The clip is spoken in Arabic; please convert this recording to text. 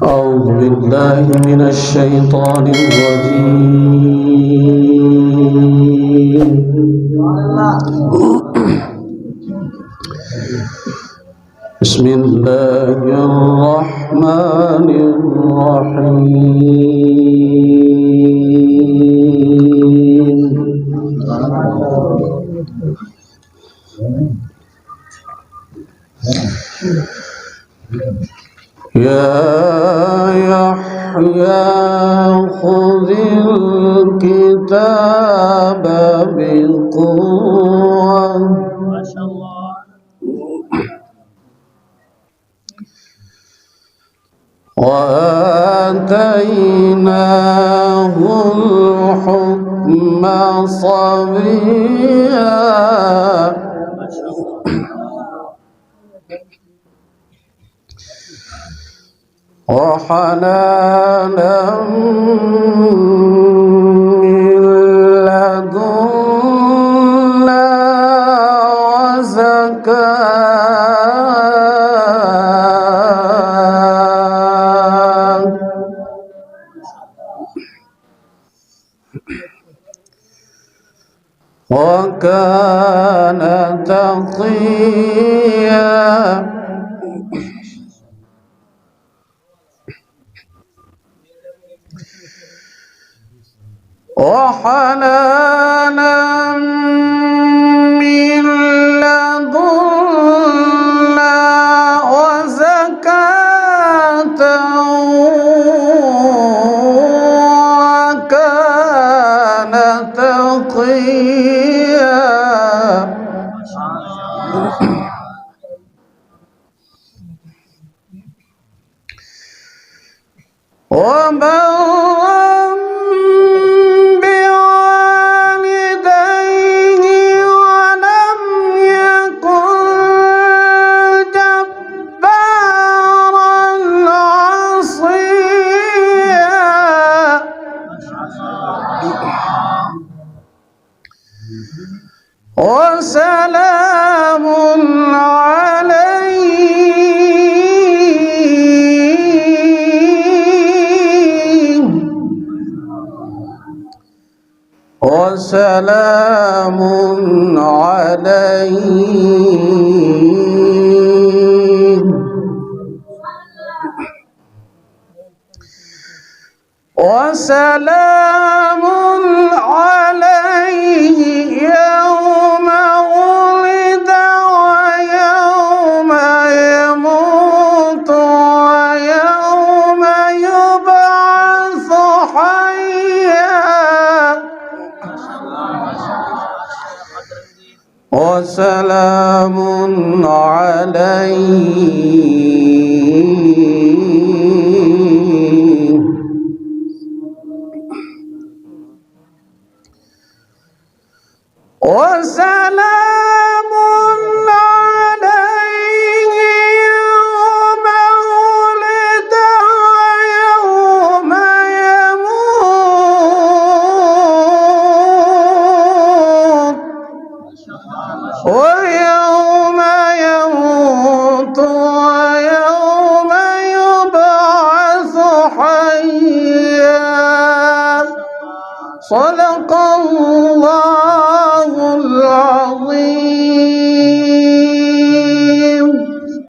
أعوذ بالله من الشيطان الرجيم. بسم الله الرحمن الرحيم. يا يحيى خذ الكتاب بقوة وآتيناه الحكم صبيا وحنانا من لدنا وزكاة وكان تقيا وحنانا من لدنا وزكاة وكان تقيا وسلام عليه وسلام عليه وسلام عليه يوم ولد ويوم يموت ويوم يبعث حيا وسلام عليه وسلام عليه يوم ولد ويوم يموت ويوم يموت ويوم يبعث حيا